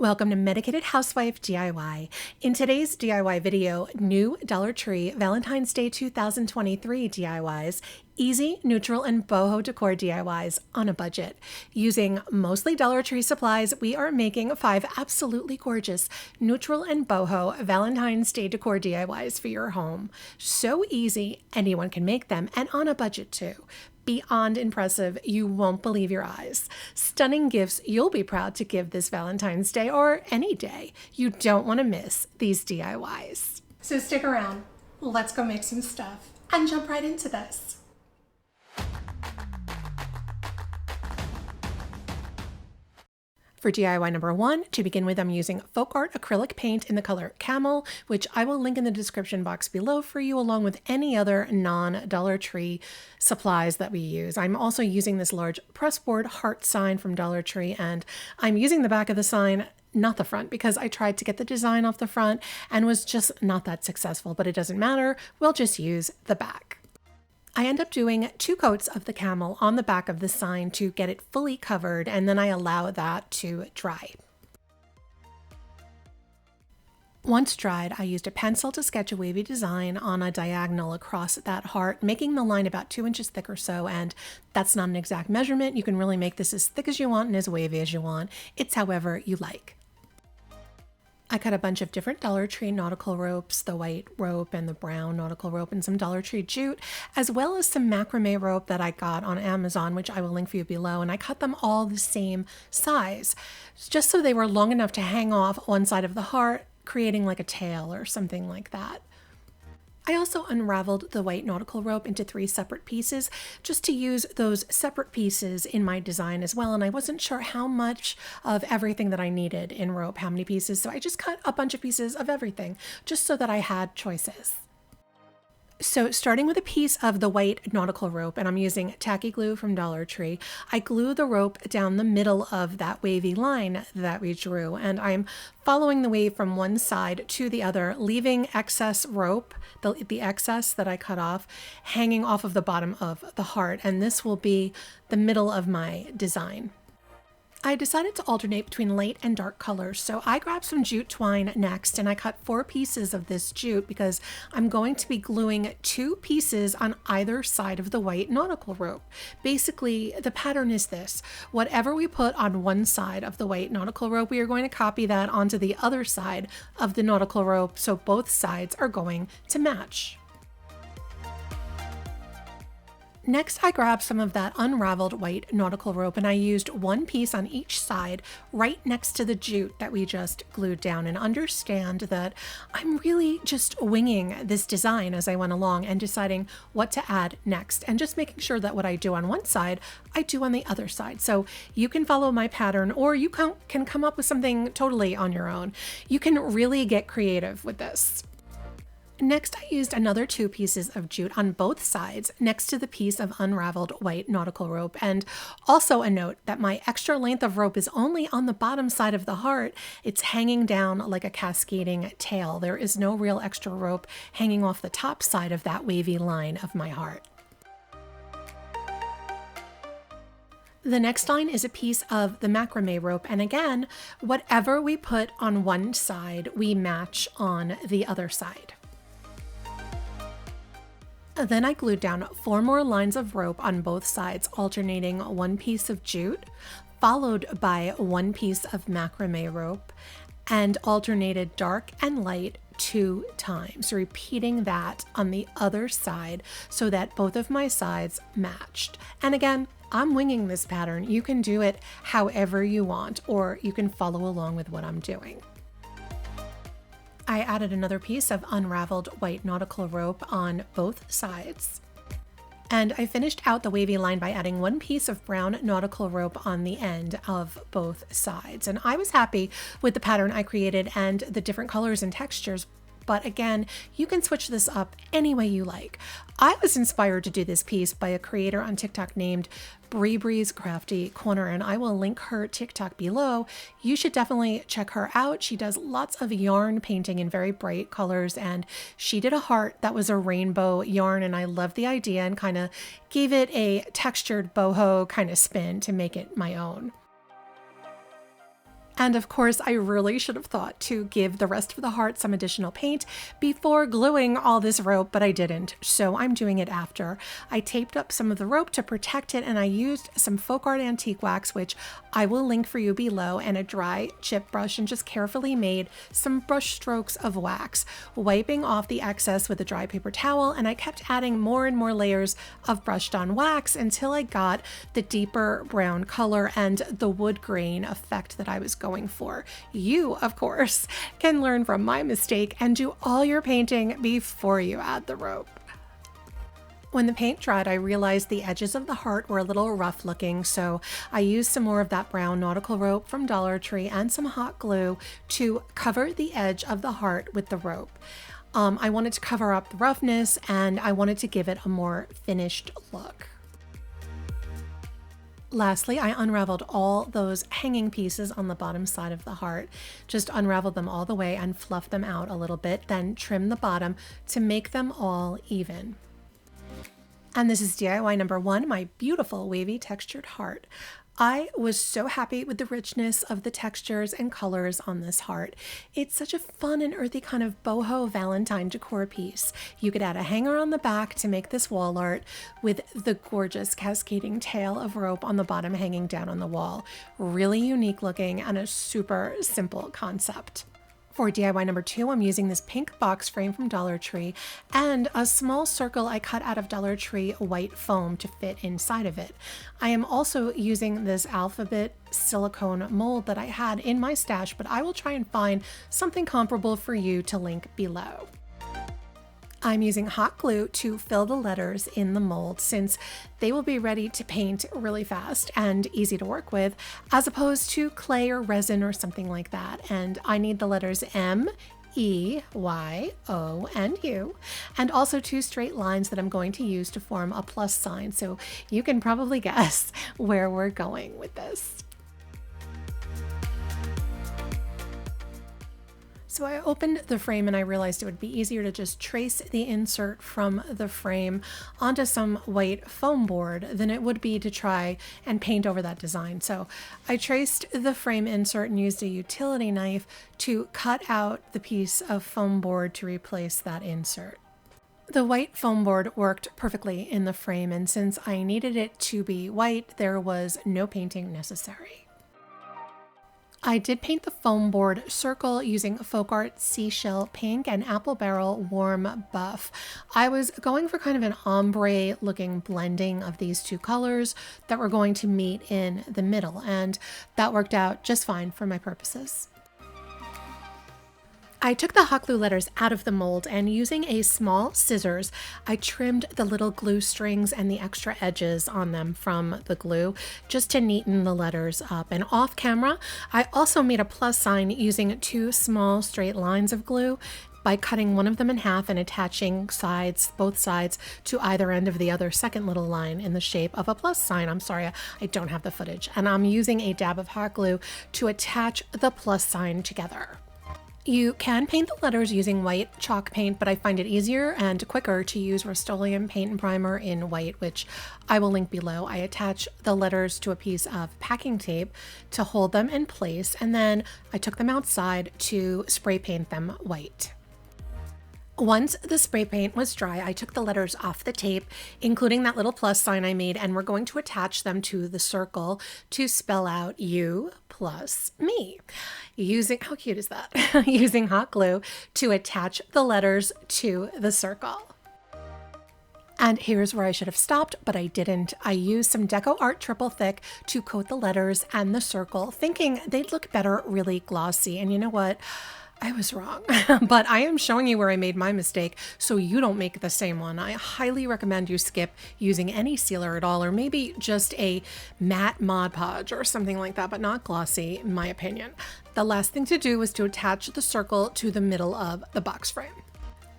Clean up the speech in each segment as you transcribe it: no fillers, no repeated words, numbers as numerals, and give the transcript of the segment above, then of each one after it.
Welcome to Medicated Housewife DIY. In today's DIY video, new Dollar Tree Valentine's Day 2023 DIYs, easy, neutral, and boho decor DIYs on a budget. Using mostly Dollar Tree supplies, we are making 5 absolutely gorgeous neutral and boho Valentine's Day decor DIYs for your home. So easy, anyone can make them, and on a budget too. Beyond impressive, you won't believe your eyes. Stunning gifts you'll be proud to give this Valentine's Day or any day. You don't want to miss these DIYs. So stick around, let's go make some stuff and jump right into this. For DIY number 1, to begin with, I'm using Folk Art acrylic paint in the color Camel, which I will link in the description box below for you, along with any other non-Dollar Tree supplies that we use. I'm also using this large Pressboard heart sign from Dollar Tree, and I'm using the back of the sign, not the front, because I tried to get the design off the front and was just not that successful, but it doesn't matter. We'll just use the back. I end up doing 2 coats of the camel on the back of the sign to get it fully covered, and then I allow that to dry. Once dried, I used a pencil to sketch a wavy design on a diagonal across that heart, making the line about 2 inches thick or so, and that's not an exact measurement. You can really make this as thick as you want and as wavy as you want. It's however you like. I cut a bunch of different Dollar Tree nautical ropes, the white rope and the brown nautical rope, and some Dollar Tree jute, as well as some macrame rope that I got on Amazon, which I will link for you below. And I cut them all the same size, just so they were long enough to hang off one side of the heart, creating like a tail or something like that. I also unraveled the white nautical rope into 3 separate pieces just to use those separate pieces in my design as well. And I wasn't sure how much of everything that I needed in rope, how many pieces. So I just cut a bunch of pieces of everything just so that I had choices. So starting with a piece of the white nautical rope, and I'm using Tacky glue from Dollar Tree, I glue the rope down the middle of that wavy line that we drew, and I'm following the wave from one side to the other, leaving excess rope, the excess that I cut off, hanging off of the bottom of the heart, and this will be the middle of my design. I decided to alternate between light and dark colors, so I grabbed some jute twine next, and I cut 4 pieces of this jute because I'm going to be gluing 2 pieces on either side of the white nautical rope. Basically, the pattern is this. Whatever we put on one side of the white nautical rope, we are going to copy that onto the other side of the nautical rope, so both sides are going to match. Next, I grabbed some of that unraveled white nautical rope, and I used 1 piece on each side right next to the jute that we just glued down. And understand that I'm really just winging this design as I went along and deciding what to add next, and just making sure that what I do on one side, I do on the other side. So you can follow my pattern, or you can come up with something totally on your own. You can really get creative with this. Next, I used another 2 pieces of jute on both sides next to the piece of unraveled white nautical rope. And also a note that my extra length of rope is only on the bottom side of the heart. It's hanging down like a cascading tail. There is no real extra rope hanging off the top side of that wavy line of my heart. The next line is a piece of the macrame rope, and again, whatever we put on one side, we match on the other side. Then I glued down 4 more lines of rope on both sides, alternating 1 piece of jute, followed by 1 piece of macrame rope, and alternated dark and light 2 times, repeating that on the other side so that both of my sides matched. And again, I'm winging this pattern. You can do it however you want, or you can follow along with what I'm doing. I added another piece of unraveled white nautical rope on both sides. And I finished out the wavy line by adding 1 piece of brown nautical rope on the end of both sides. And I was happy with the pattern I created and the different colors and textures. But again, you can switch this up any way you like. I was inspired to do this piece by a creator on TikTok named Bree's Crafty Corner, and I will link her TikTok below. You should definitely check her out. She does lots of yarn painting in very bright colors, and she did a heart that was a rainbow yarn, and I loved the idea and kind of gave it a textured boho kind of spin to make it my own. And of course, I really should have thought to give the rest of the heart some additional paint before gluing all this rope, but I didn't, so I'm doing it after. I taped up some of the rope to protect it, and I used some folk art antique wax, which I will link for you below, and a dry chip brush, and just carefully made some brush strokes of wax, wiping off the excess with a dry paper towel, and I kept adding more and more layers of brushed on wax until I got the deeper brown color and the wood grain effect that I was going for. You, of course, can learn from my mistake and do all your painting before you add the rope. When the paint dried, I realized the edges of the heart were a little rough looking, so I used some more of that brown nautical rope from Dollar Tree and some hot glue to cover the edge of the heart with the rope. I wanted to cover up the roughness, and I wanted to give it a more finished look. Lastly, I unraveled all those hanging pieces on the bottom side of the heart. Just unraveled them all the way and fluffed them out a little bit, then trimmed the bottom to make them all even. And this is DIY number 1, my beautiful wavy textured heart. I was so happy with the richness of the textures and colors on this heart. It's such a fun and earthy kind of boho Valentine decor piece. You could add a hanger on the back to make this wall art with the gorgeous cascading tail of rope on the bottom hanging down on the wall. Really unique looking and a super simple concept. For DIY number 2, I'm using this pink box frame from Dollar Tree and a small circle I cut out of Dollar Tree white foam to fit inside of it. I am also using this alphabet silicone mold that I had in my stash, but I will try and find something comparable for you to link below. I'm using hot glue to fill the letters in the mold since they will be ready to paint really fast and easy to work with, as opposed to clay or resin or something like that. And I need the letters M, E, Y, O, and U, and also 2 straight lines that I'm going to use to form a plus sign. So you can probably guess where we're going with this. So I opened the frame and I realized it would be easier to just trace the insert from the frame onto some white foam board than it would be to try and paint over that design. So I traced the frame insert and used a utility knife to cut out the piece of foam board to replace that insert. The white foam board worked perfectly in the frame, and since I needed it to be white, there was no painting necessary. I did paint the foam board circle using Folk Art Seashell Pink and Apple Barrel Warm Buff. I was going for kind of an ombre looking blending of these 2 colors that were going to meet in the middle, and that worked out just fine for my purposes. I took the hot glue letters out of the mold, and using a small scissors, I trimmed the little glue strings and the extra edges on them from the glue just to neaten the letters up. And off camera, I also made a plus sign using 2 small straight lines of glue by cutting one of them in half and attaching both sides to either end of the other second little line in the shape of a plus sign. I'm sorry, I don't have the footage. And I'm using a dab of hot glue to attach the plus sign together. You can paint the letters using white chalk paint, but I find it easier and quicker to use Rust-Oleum paint and primer in white, which I will link below. I attach the letters to a piece of packing tape to hold them in place, and then I took them outside to spray paint them white. Once the spray paint was dry, I took the letters off the tape, including that little plus sign I made, and we're going to attach them to the circle to spell out you plus me. How cute is that? Using hot glue to attach the letters to the circle. And here's where I should have stopped, but I didn't. I used some Deco Art Triple Thick to coat the letters and the circle, thinking they'd look better really glossy. And you know what? I was wrong, but I am showing you where I made my mistake so you don't make the same one. I highly recommend you skip using any sealer at all, or maybe just a matte Mod Podge or something like that, but not glossy, in my opinion. The last thing to do was to attach the circle to the middle of the box frame.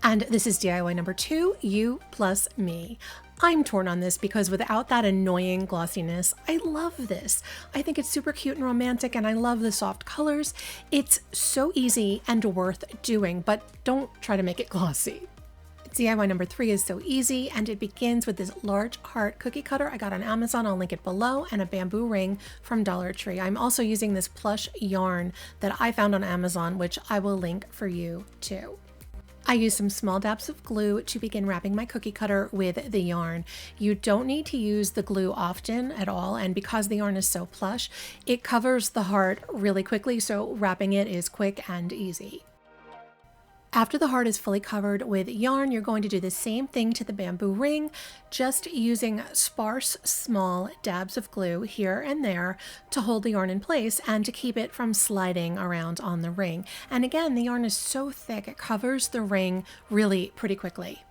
And this is DIY number 2, you plus me. I'm torn on this because without that annoying glossiness, I love this. I think it's super cute and romantic, and I love the soft colors. It's so easy and worth doing, but don't try to make it glossy. DIY number 3 is so easy, and it begins with this large heart cookie cutter I got on Amazon. I'll link it below, and a bamboo ring from Dollar Tree. I'm also using this plush yarn that I found on Amazon, which I will link for you too. I used some small dabs of glue to begin wrapping my cookie cutter with the yarn. You don't need to use the glue often at all, and because the yarn is so plush, it covers the heart really quickly, so wrapping it is quick and easy. After the heart is fully covered with yarn, you're going to do the same thing to the bamboo ring, just using sparse, small dabs of glue here and there to hold the yarn in place and to keep it from sliding around on the ring. And again, the yarn is so thick, it covers the ring really pretty quickly.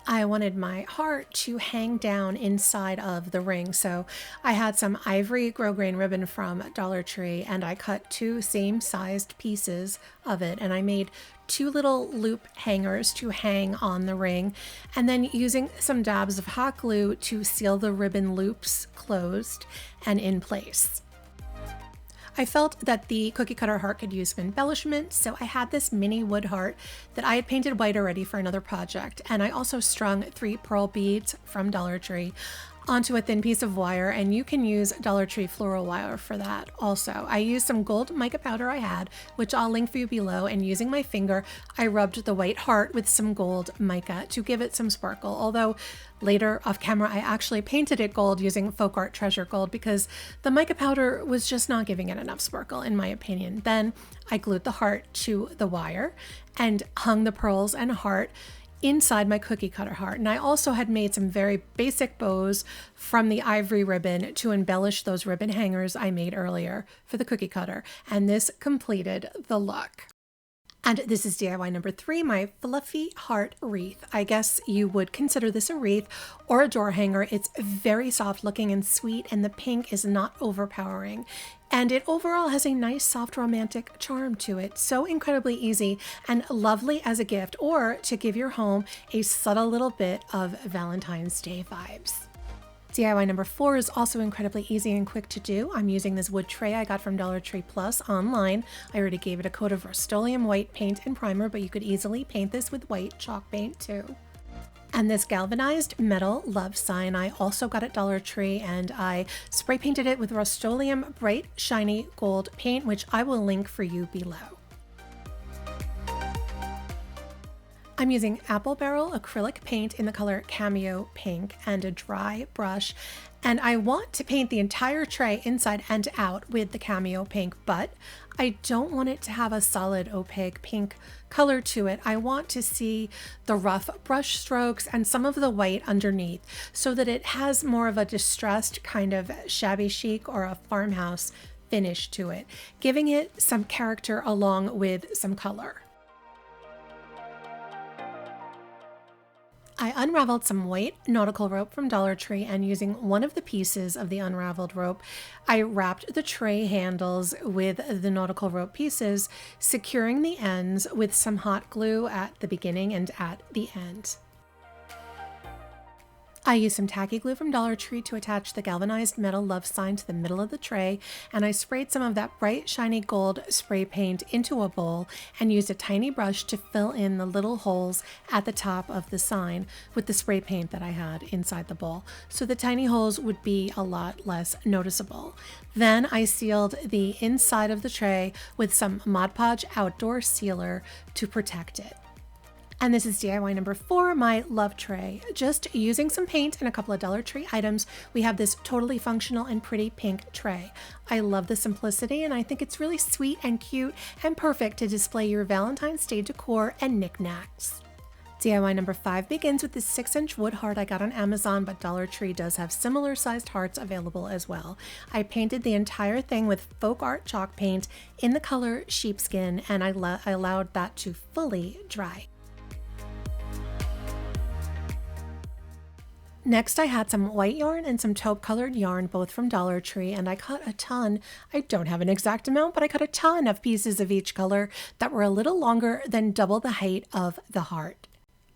I wanted my heart to hang down inside of the ring, so I had some Ivory Grosgrain ribbon from Dollar Tree, and I cut 2 same-sized pieces of it, and I made 2 little loop hangers to hang on the ring, and then using some dabs of hot glue to seal the ribbon loops closed and in place. I felt that the cookie cutter heart could use some embellishment, so I had this mini wood heart that I had painted white already for another project, and I also strung 3 pearl beads from Dollar Tree onto a thin piece of wire, and you can use Dollar Tree floral wire for that also. I used some gold mica powder I had, which I'll link for you below, and using my finger, I rubbed the white heart with some gold mica to give it some sparkle, although later off camera I actually painted it gold using Folk Art Treasure Gold because the mica powder was just not giving it enough sparkle in my opinion. Then I glued the heart to the wire and hung the pearls and heart inside my cookie cutter heart. And I also had made some very basic bows from the Ivory ribbon to embellish those ribbon hangers I made earlier for the cookie cutter. And this completed the look. And this is DIY number 3, my fluffy heart wreath. I guess you would consider this a wreath or a door hanger. It's very soft looking and sweet, and the pink is not overpowering. And it overall has a nice, soft, romantic charm to it. So incredibly easy and lovely as a gift or to give your home a subtle little bit of Valentine's Day vibes. DIY number 4 is also incredibly easy and quick to do. I'm using this wood tray I got from Dollar Tree Plus online. I already gave it a coat of Rust-Oleum white paint and primer, but you could easily paint this with white chalk paint too. And this galvanized metal love sign I also got at Dollar Tree, and I spray painted it with Rust-Oleum bright shiny gold paint, which I will link for you below. I'm using apple barrel acrylic paint in the color Cameo Pink and a dry brush, and I want to paint the entire tray inside and out with the Cameo Pink, but I don't want it to have a solid opaque pink color to it. I want to see the rough brush strokes and some of the white underneath so that it has more of a distressed kind of shabby chic or a farmhouse finish to it, giving it some character along with some color. I unraveled some white nautical rope from Dollar Tree, and using one of the pieces of the unraveled rope, I wrapped the tray handles with the nautical rope pieces, securing the ends with some hot glue at the beginning and at the end. I used some tacky glue from Dollar Tree to attach the galvanized metal love sign to the middle of the tray, and I sprayed some of that bright shiny gold spray paint into a bowl and used a tiny brush to fill in the little holes at the top of the sign with the spray paint that I had inside the bowl, so the tiny holes would be a lot less noticeable. Then I sealed the inside of the tray with some Mod Podge outdoor sealer to protect it. And this is DIY number 4, my love tray. Just using some paint and a couple of Dollar Tree items, we have this totally functional and pretty pink tray. I love the simplicity, and I think it's really sweet and cute and perfect to display your Valentine's Day decor and knickknacks. DIY number 5 begins with this 6-inch wood heart I got on Amazon, but Dollar Tree does have similar sized hearts available as well. I painted the entire thing with Folk Art chalk paint in the color sheepskin, and I allowed that to fully dry. Next, I had some white yarn and some taupe colored yarn, both from Dollar Tree, and I cut a ton. I don't have an exact amount, but I cut a ton of pieces of each color that were a little longer than double the height of the heart.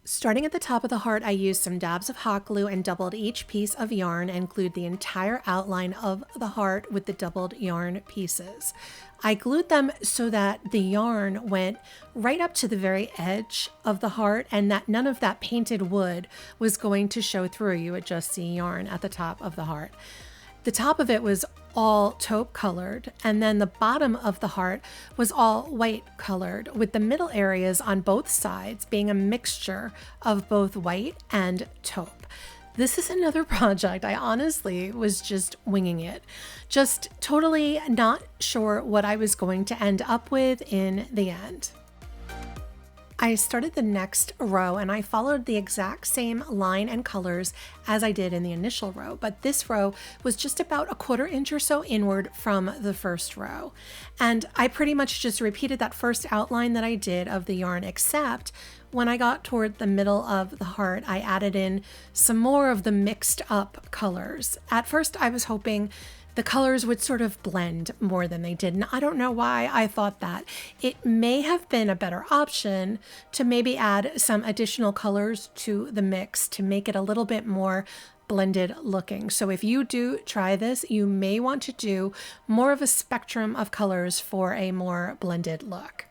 Starting at the top of the heart, I used some dabs of hot glue and doubled each piece of yarn and glued the entire outline of the heart with the doubled yarn pieces. I glued them so that the yarn went right up to the very edge of the heart and that none of that painted wood was going to show through. You would just see yarn at the top of the heart. The top of it was all taupe colored, and then the bottom of the heart was all white colored, with the middle areas on both sides being a mixture of both white and taupe. This is another project I honestly was just winging it, just totally not sure what I was going to end up with in the end. I started the next row and I followed the exact same line and colors as I did in the initial row, but this row was just about a 1/4 inch or so inward from the first row. And I pretty much just repeated that first outline that I did of the yarn, except when I got toward the middle of the heart, I added in some more of the mixed up colors. At first I was hoping the colors would sort of blend more than they did. And I don't know why I thought that. It may have been a better option to maybe add some additional colors to the mix to make it a little bit more blended looking. So if you do try this, you may want to do more of a spectrum of colors for a more blended look.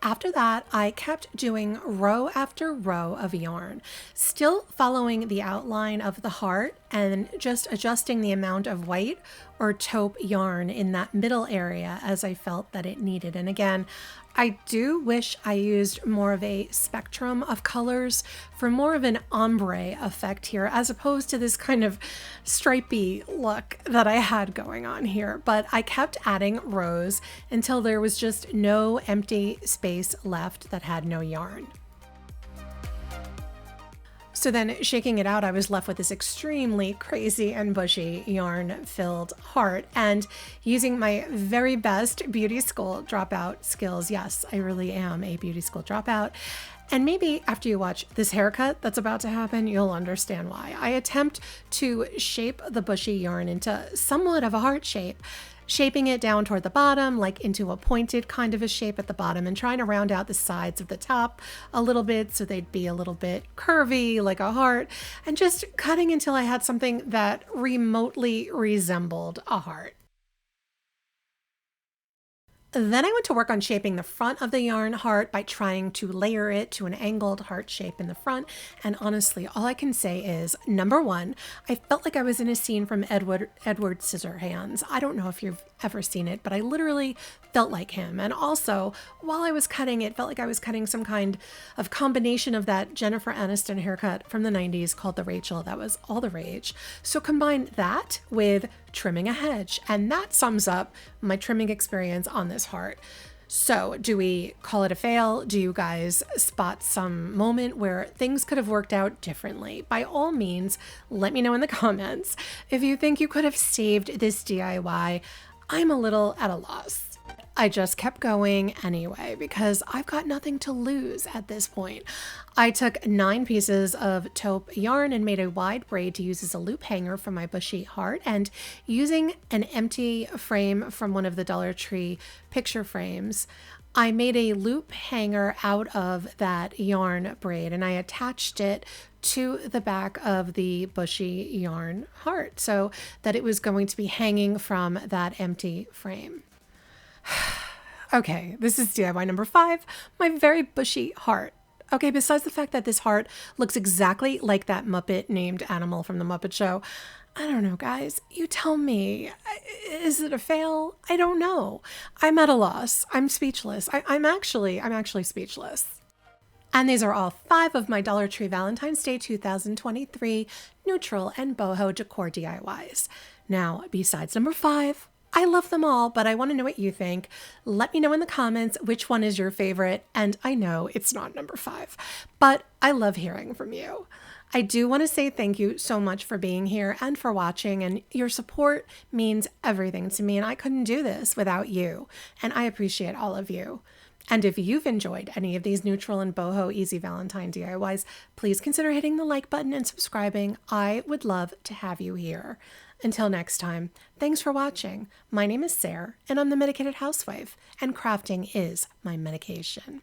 After that, I kept doing row after row of yarn, still following the outline of the heart and just adjusting the amount of white or taupe yarn in that middle area as I felt that it needed. And again, I do wish I used more of a spectrum of colors for more of an ombre effect here, as opposed to this kind of stripy look that I had going on here. But I kept adding rows until there was just no empty space left that had no yarn. So then shaking it out, I was left with this extremely crazy and bushy yarn-filled heart, and using my very best beauty school dropout skills. Yes, I really am a beauty school dropout. And maybe after you watch this haircut that's about to happen, you'll understand why. I attempt to shape the bushy yarn into somewhat of a heart shape, shaping it down toward the bottom, like into a pointed kind of a shape at the bottom, and trying to round out the sides of the top a little bit so they'd be a little bit curvy like a heart, and just cutting until I had something that remotely resembled a heart. Then I went to work on shaping the front of the yarn heart by trying to layer it to an angled heart shape in the front. And honestly, all I can say is, number one, I felt like I was in a scene from Edward Scissorhands. I don't know if you've ever seen it, but I literally felt like him. And also, while I was cutting, it felt like I was cutting some kind of combination of that Jennifer Aniston haircut from the 90s called the Rachel. That was all the rage. So combine that with trimming a hedge, and that sums up my trimming experience on this heart. So do we call it a fail? Do you guys spot some moment where things could have worked out differently? By all means, let me know in the comments. If you think you could have saved this DIY, I'm a little at a loss. I just kept going anyway because I've got nothing to lose at this point. I took 9 pieces of taupe yarn and made a wide braid to use as a loop hanger for my bushy heart, and using an empty frame from one of the Dollar Tree picture frames, I made a loop hanger out of that yarn braid and I attached it to the back of the bushy yarn heart so that it was going to be hanging from that empty frame. Okay, this is DIY number 5, my very bushy heart. Okay, besides the fact that this heart looks exactly like that Muppet named animal from the Muppet Show, I don't know, guys. You tell me. Is it a fail? I don't know. I'm at a loss. I'm speechless. I'm actually speechless. And these are all 5 of my Dollar Tree Valentine's Day 2023 neutral and boho decor DIYs. Now, besides number 5, I love them all, but I want to know what you think. Let me know in the comments which one is your favorite, and I know it's not number 5, but I love hearing from you. I do want to say thank you so much for being here and for watching, and your support means everything to me, and I couldn't do this without you, and I appreciate all of you. And if you've enjoyed any of these neutral and boho easy Valentine DIYs, please consider hitting the like button and subscribing. I would love to have you here. Until next time, thanks for watching. My name is Sarah, and I'm the Medicated Housewife, and crafting is my medication.